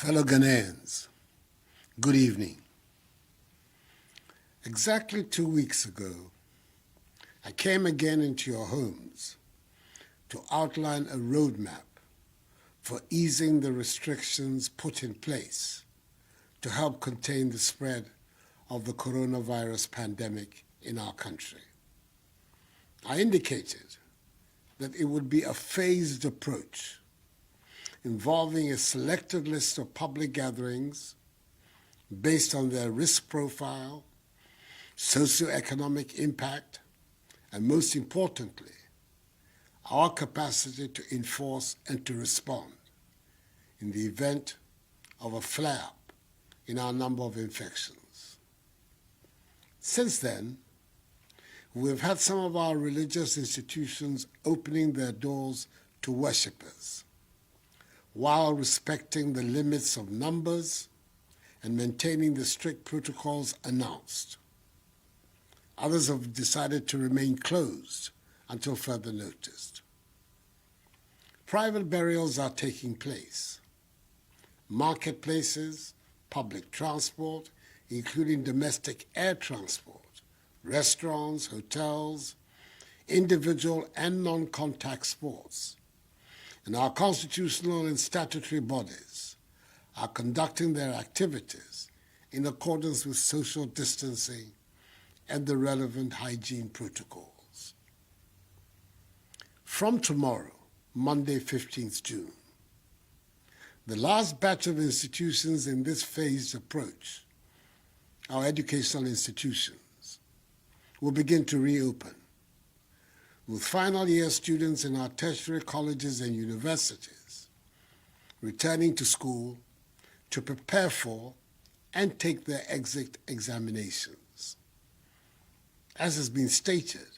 Fellow Ghanaians, good evening. Exactly 2 weeks ago, I came again into your homes to outline a roadmap for easing the restrictions put in place to help contain the spread of the coronavirus pandemic in our country. I indicated that it would be a phased approach involving a selected list of public gatherings based on their risk profile, socioeconomic impact, and most importantly, our capacity to enforce and to respond in the event of a flare-up in our number of infections. Since then, we've had some of our religious institutions opening their doors to worshippers, while respecting the limits of numbers and maintaining the strict protocols announced. Others have decided to remain closed until further notice. Private burials are taking place. Marketplaces, public transport, including domestic air transport, restaurants, hotels, individual and non-contact sports, and our constitutional and statutory bodies are conducting their activities in accordance with social distancing and the relevant hygiene protocols. From tomorrow, Monday, 15th June, the last batch of institutions in this phased approach, our educational institutions, will begin to reopen, with final year students in our tertiary colleges and universities returning to school to prepare for and take their exit examinations. As has been stated,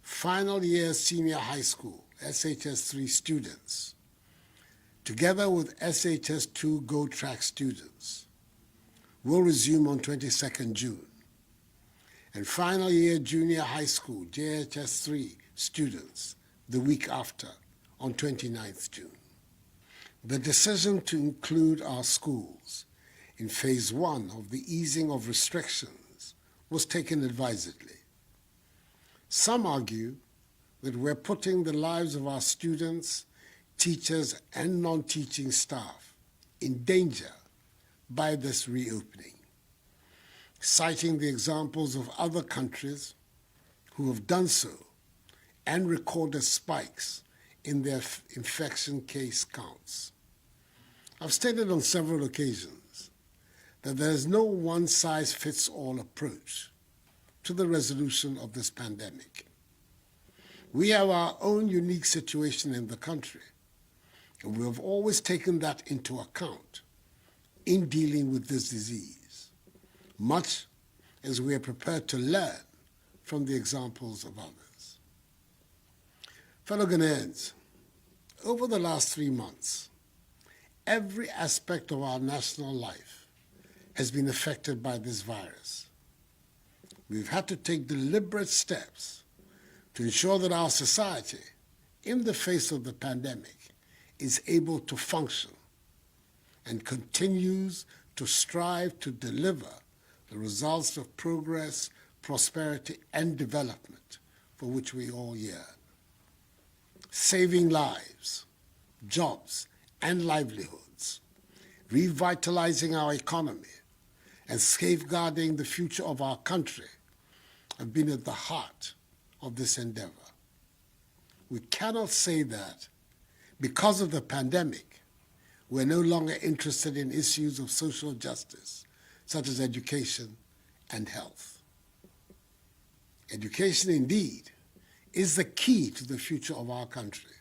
final year senior high school, SHS3 students, together with SHS2 Go Track students, will resume on 22nd June, and final year junior high school, JHS3 students, the week after, on 29th June. The decision to include our schools in phase one of the easing of restrictions was taken advisedly. Some argue that we're putting the lives of our students, teachers, and non-teaching staff in danger by this reopening, citing the examples of other countries who have done so and recorded spikes in their infection case counts. I've stated on several occasions that there is no one-size-fits-all approach to the resolution of this pandemic. We have our own unique situation in the country, and we have always taken that into account in dealing with this disease, much as we are prepared to learn from the examples of others. Fellow Ghanaians, over the last 3 months, every aspect of our national life has been affected by this virus. We've had to take deliberate steps to ensure that our society, in the face of the pandemic, is able to function and continues to strive to deliver the results of progress, prosperity, and development for which we all yearn. Saving lives, jobs, and livelihoods, revitalizing our economy, and safeguarding the future of our country have been at the heart of this endeavor. We cannot say that because of the pandemic, we're no longer interested in issues of social justice, such as education and health. Education, indeed, is the key to the future of our country.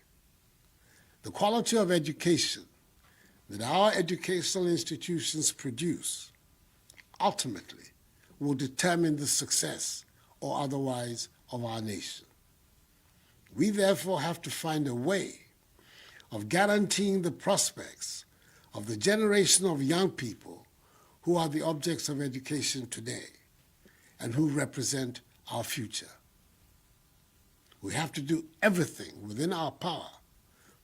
The quality of education that our educational institutions produce ultimately will determine the success or otherwise of our nation. We therefore have to find a way of guaranteeing the prospects of the generation of young people who are the objects of education today and who represent our future. We have to do everything within our power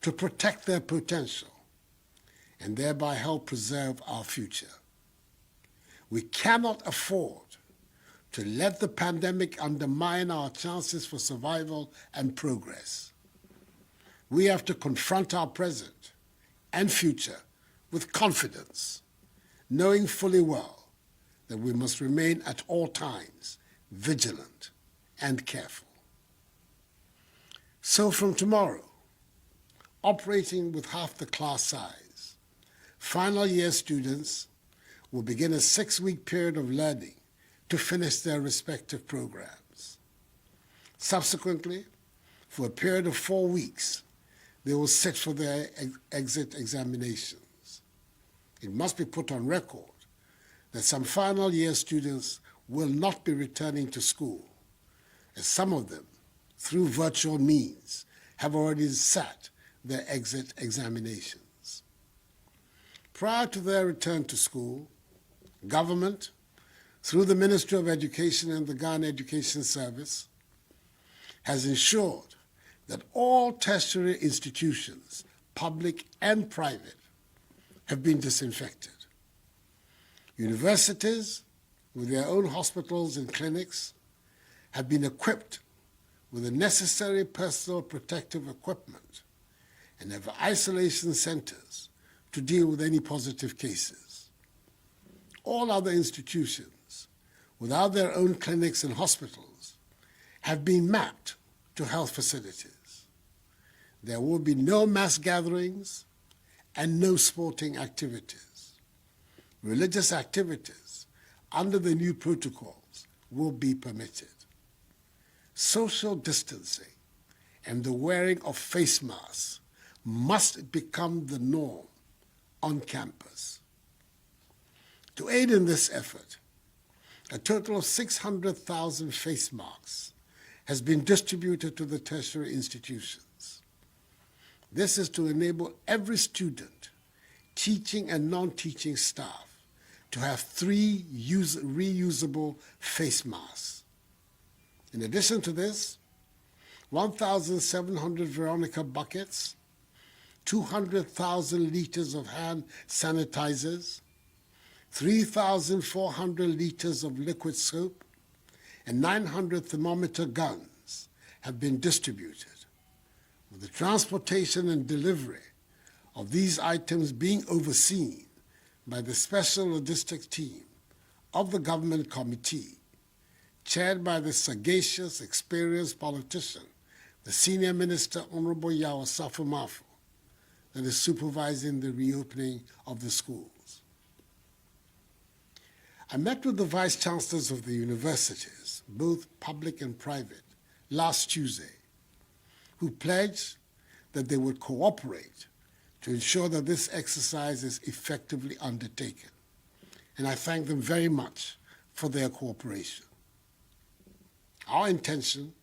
to protect their potential and thereby help preserve our future. We cannot afford to let the pandemic undermine our chances for survival and progress. We have to confront our present and future with confidence, knowing fully well that we must remain at all times vigilant and careful. So from tomorrow, operating with half the class size, final year students will begin a 6-week period of learning to finish their respective programs. Subsequently, for a period of 4 weeks, they will sit for their exit examinations. It must be put on record that some final year students will not be returning to school, as some of them, through virtual means, have already sat their exit examinations. Prior to their return to school, government, through the Ministry of Education and the Ghana Education Service, has ensured that all tertiary institutions, public and private, have been disinfected. Universities, with their own hospitals and clinics, have been equipped with the necessary personal protective equipment and have isolation centers to deal with any positive cases. All other institutions, without their own clinics and hospitals, have been mapped to health facilities. There will be no mass gatherings and no sporting activities. Religious activities under the new protocols will be permitted. Social distancing and the wearing of face masks must become the norm on campus. To aid in this effort, a total of 600,000 face masks has been distributed to the tertiary institutions. This is to enable every student, teaching and non-teaching staff, to have 3 reusable face masks. In addition to this, 1,700 Veronica buckets, 200,000 liters of hand sanitizers, 3,400 liters of liquid soap, and 900 thermometer guns have been distributed, with the transportation and delivery of these items being overseen by the Special Logistics Team of the Government Committee, chaired by the sagacious, experienced politician, the Senior Minister, Honorable Yao Asafo-Maafo, that is supervising the reopening of the schools. I met with the Vice Chancellors of the universities, both public and private, last Tuesday, who pledged that they would cooperate to ensure that this exercise is effectively undertaken. And I thank them very much for their cooperation. Our intention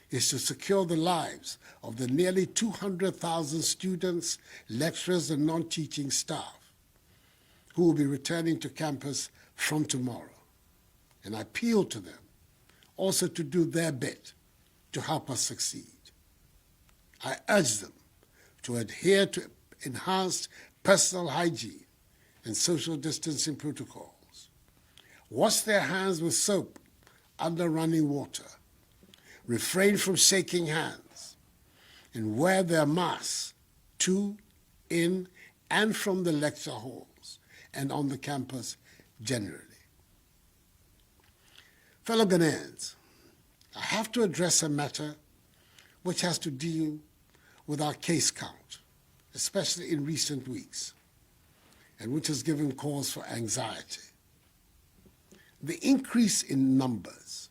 is to secure the lives of the nearly 200,000 students, lecturers, and non-teaching staff who will be returning to campus from tomorrow. And I appeal to them also to do their bit to help us succeed. I urge them to adhere to enhanced personal hygiene and social distancing protocols, wash their hands with soap under running water, refrain from shaking hands, and wear their masks to, in, and from the lecture halls and on the campus generally. Fellow Ghanaians, I have to address a matter which has to deal with our case count, especially in recent weeks, and which has given cause for anxiety. The increase in numbers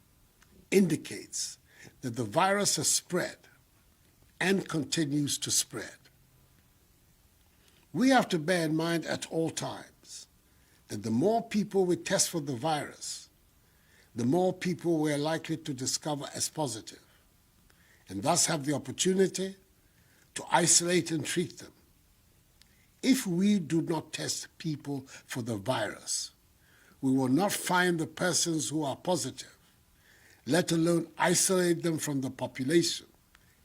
indicates that the virus has spread and continues to spread. We have to bear in mind at all times that the more people we test for the virus, the more people we are likely to discover as positive, and thus have the opportunity to isolate and treat them. If we do not test people for the virus, we will not find the persons who are positive, let alone isolate them from the population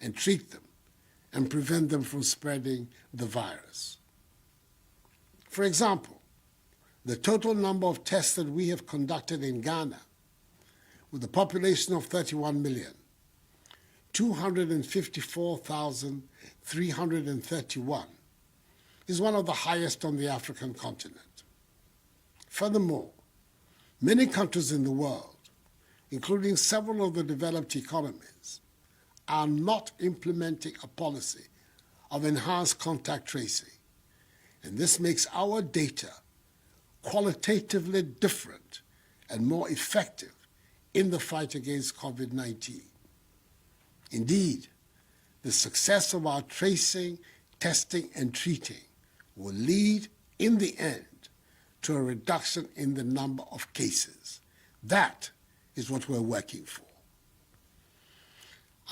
and treat them and prevent them from spreading the virus. For example, the total number of tests that we have conducted in Ghana, with a population of 31 million, 254,331, is one of the highest on the African continent. Furthermore, many countries in the world, including several of the developed economies, are not implementing a policy of enhanced contact tracing, and this makes our data qualitatively different and more effective in the fight against COVID-19. Indeed, the success of our tracing, testing, and treating will lead, in the end, to a reduction in the number of cases. That is what we're working for.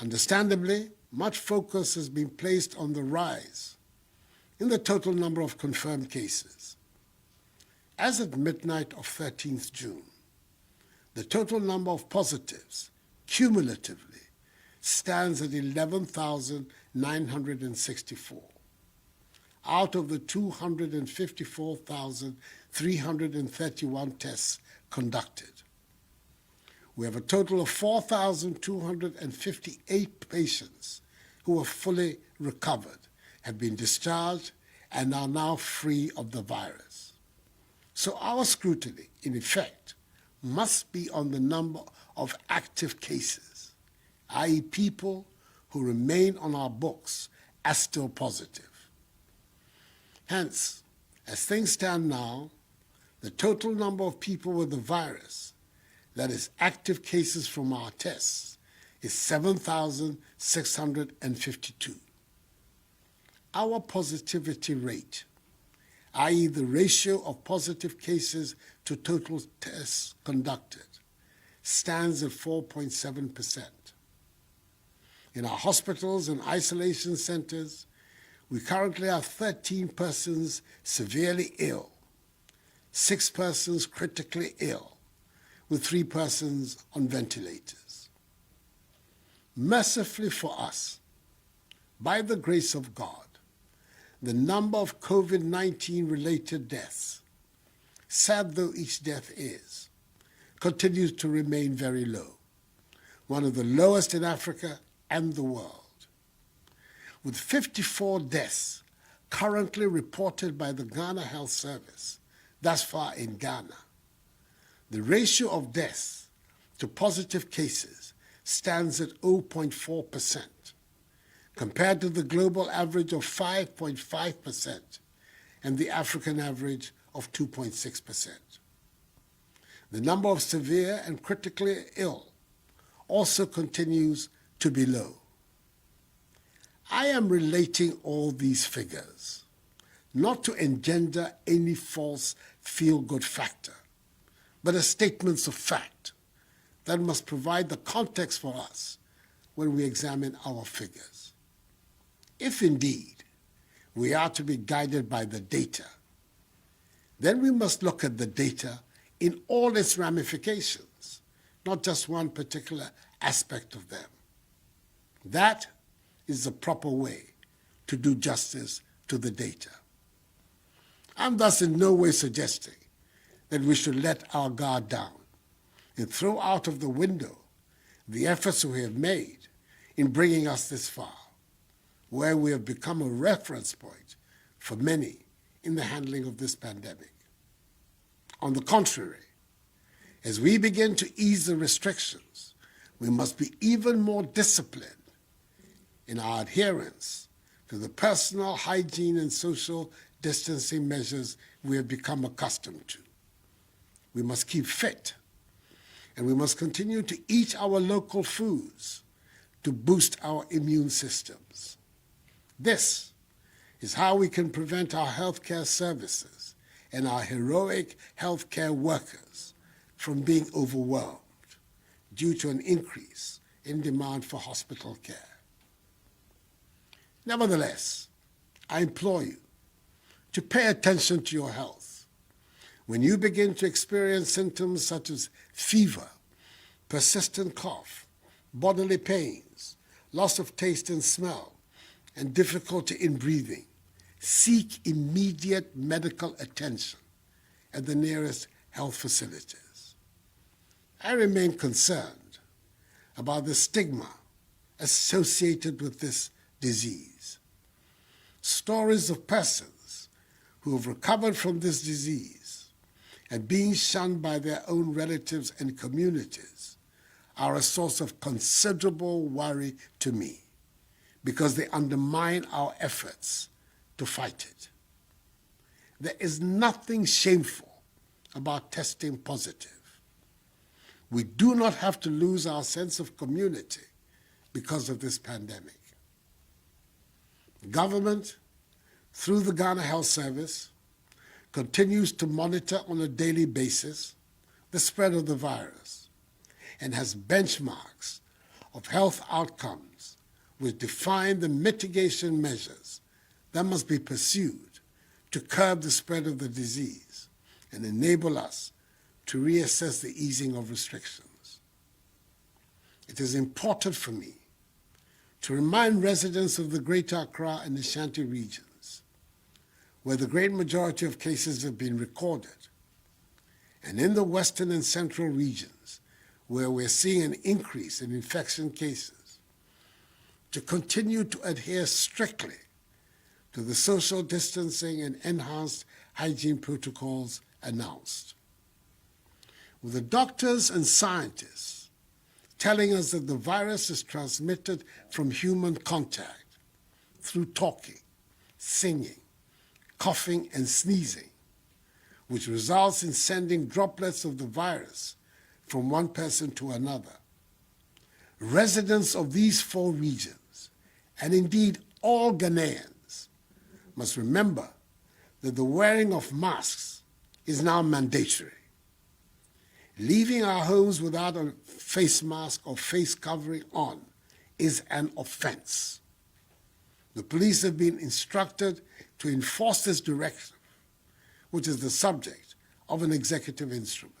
Understandably, much focus has been placed on the rise in the total number of confirmed cases. As at midnight of 13th June, the total number of positives, cumulatively, stands at 11,964, out of the 254,331 tests conducted. We have a total of 4,258 patients who are fully recovered, have been discharged, and are now free of the virus. So our scrutiny, in effect, must be on the number of active cases, i.e. people who remain on our books as still positive. Hence, as things stand now, the total number of people with the virus, that is active cases from our tests, is 7,652. Our positivity rate, i.e. the ratio of positive cases to total tests conducted, stands at 4.7%. In our hospitals and isolation centers, we currently have 13 persons severely ill, 6 persons critically ill, with 3 persons on ventilators. Mercifully for us, by the grace of God, the number of COVID-19 related deaths, sad though each death is, continues to remain very low, one of the lowest in Africa and the world. With 54 deaths currently reported by the Ghana Health Service thus far in Ghana, the ratio of deaths to positive cases stands at 0.4%, compared to the global average of 5.5% and the African average of 2.6%. The number of severe and critically ill also continues to be low. I am relating all these figures not to engender any false feel-good factor, but as statements of fact that must provide the context for us when we examine our figures. If indeed we are to be guided by the data, then we must look at the data in all its ramifications, not just one particular aspect of them. That is the proper way to do justice to the data. I'm thus in no way suggesting that we should let our guard down and throw out of the window the efforts we have made in bringing us this far, where we have become a reference point for many in the handling of this pandemic. On the contrary, as we begin to ease the restrictions, we must be even more disciplined in our adherence to the personal hygiene and social distancing measures we have become accustomed to. We must keep fit, and we must continue to eat our local foods to boost our immune systems. This is how we can prevent our healthcare services and our heroic healthcare workers from being overwhelmed due to an increase in demand for hospital care. Nevertheless, I implore you to pay attention to your health. When you begin to experience symptoms such as fever, persistent cough, bodily pains, loss of taste and smell, and difficulty in breathing, seek immediate medical attention at the nearest health facilities. I remain concerned about the stigma associated with this disease. Stories of persons who have recovered from this disease and being shunned by their own relatives and communities are a source of considerable worry to me because they undermine our efforts to fight it. There is nothing shameful about testing positive. We do not have to lose our sense of community because of this pandemic. The government, through the Ghana Health Service, continues to monitor on a daily basis the spread of the virus and has benchmarks of health outcomes which define the mitigation measures that must be pursued to curb the spread of the disease and enable us to reassess the easing of restrictions. It is important for me to remind residents of the Greater Accra and Ashanti regions, where the great majority of cases have been recorded, and in the western and central regions, where we're seeing an increase in infection cases, to continue to adhere strictly to the social distancing and enhanced hygiene protocols announced. With the doctors and scientists telling us that the virus is transmitted from human contact through talking, singing, coughing, and sneezing, which results in sending droplets of the virus from one person to another. Residents of these 4 regions, and indeed all Ghanaians, must remember that the wearing of masks is now mandatory. Leaving our homes without a face mask or face covering on is an offense. The police have been instructed to enforce this directive, which is the subject of an executive instrument.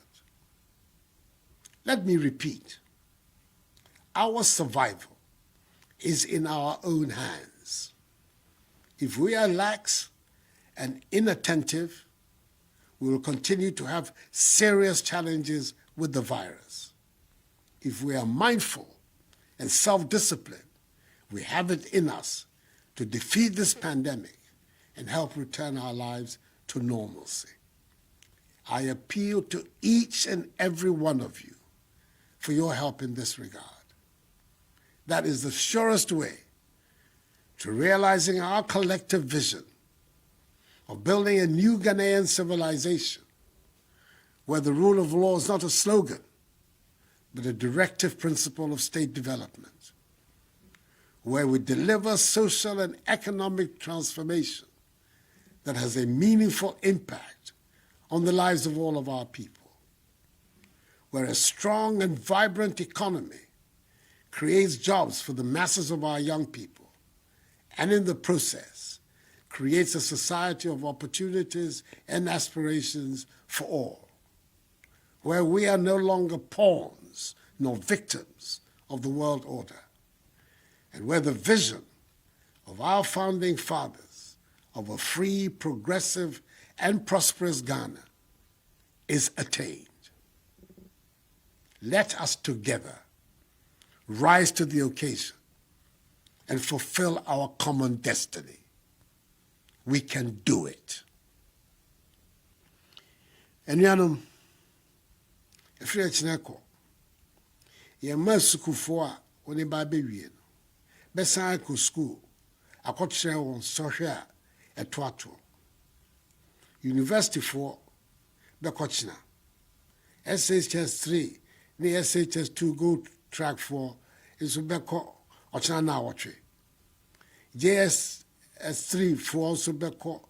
Let me repeat, our survival is in our own hands. If we are lax and inattentive, we will continue to have serious challenges with the virus. If we are mindful and self-disciplined, we have it in us to defeat this pandemic and help return our lives to normalcy. I appeal to each and every one of you for your help in this regard. That is the surest way to realizing our collective vision of building a new Ghanaian civilization where the rule of law is not a slogan, but a directive principle of state development, where we deliver social and economic transformation that has a meaningful impact on the lives of all of our people, where a strong and vibrant economy creates jobs for the masses of our young people, and in the process, creates a society of opportunities and aspirations for all, where we are no longer pawns nor victims of the world order, and where the vision of our founding fathers of a free, progressive, and prosperous Ghana is attained. Let us together rise to the occasion and fulfill our common destiny. We can do it. Enuanom, efiri echineko, yemma sukufoɔ a wɔne ba bɛwie no, bɛsan akɔ school, akɔkyerɛ wɔn sɔhwɛ a ɛtoatoɔ. University foɔ bɛkɔkyena. SHS 3 ne SHS 2 go track foɔ nso bɛkɔ ɔkyena na awɔtwe. JS3 foɔ nso bɛkɔ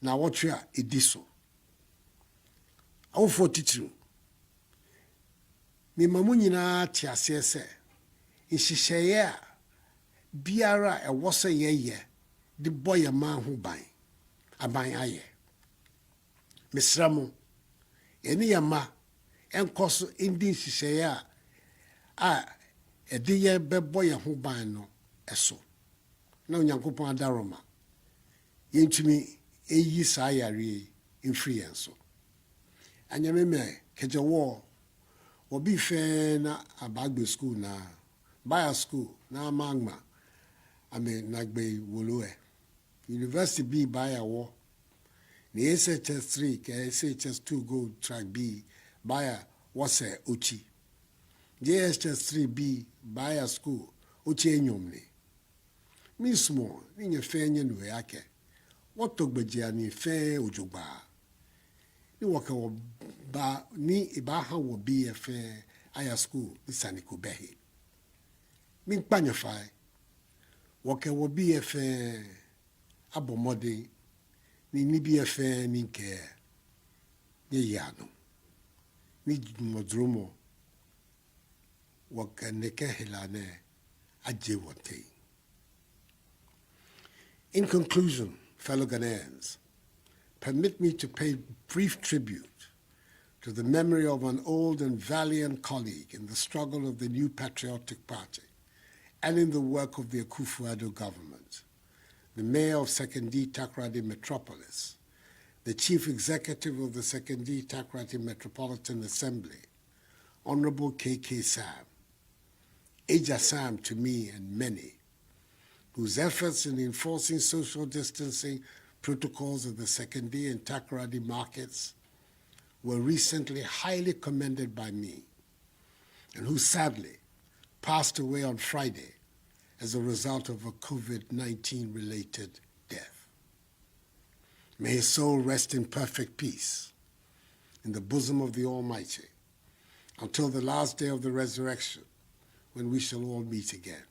na awɔtwe a ɛdi so. Awofoɔ titiri, mema mo nyinaa te aseɛ sɛ nhyehyɛeɛ a biara a ɛwɔ sɛ yɛyɛ de bɔ yɛn man ho aban ayɛ. Mesrɛ mo, yɛne yɛn mma ɛnkɔ so ndi nhyehyɛeɛ a ɛde yɛ bɛbɔ yɛn ho ban no ɛso. Na Onyankopɔn adaroma yɛntumi ɛyi saa yare mfiri yɛn so. Anyame me kagya wɔ obi fɛ na abagbe school na Bayer school na Magma ame nagbe woloe. University B Bayer wɔ na SHS 3 ka SHS 2 go track B Bayer wɔsɛ Ochi. JHS 3B Bayer school Ochi enyomne. Mi small ni nye fɛ nye no yake. Wɔtɔ gbegye ani fɛ ojogba. Ni wɔka wɔ ba ni ibaha wɔ bi fɛ aya school ni saniko behi. Mi kpanya fai. Wɔka wɔ bi fɛ abomode ni bi fɛ ni nke ni yano. Ni modromo wakaneke helane ajewote. In conclusion, fellow Ghanaians, permit me to pay brief tribute to the memory of an old and valiant colleague in the struggle of the New Patriotic Party and in the work of the Akufo-Addo government, the mayor of Sekondi Takoradi Metropolis, the chief executive of the Sekondi Takoradi Metropolitan Assembly, Honorable K.K. Sam, Eja Sam to me and many, whose efforts in enforcing social distancing protocols of the Sekondi and Takoradi markets were recently highly commended by me, and who sadly passed away on Friday as a result of a COVID-19 related death. May his soul rest in perfect peace in the bosom of the Almighty until the last day of the resurrection, when we shall all meet again.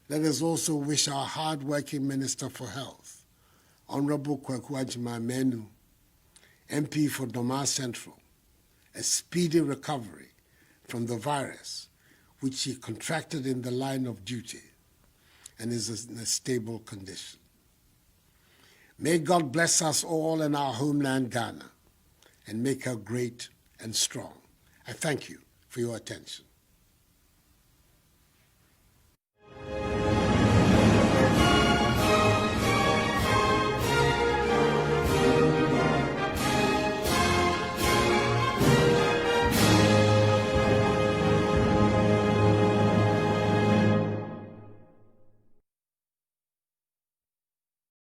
Let us also wish our hard-working Minister for Health, Honorable Kwaku Agyeman-Manu, MP for Doma Central, a speedy recovery from the virus which he contracted in the line of duty and is in a stable condition. May God bless us all in our homeland, Ghana, and make her great and strong. I thank you for your attention.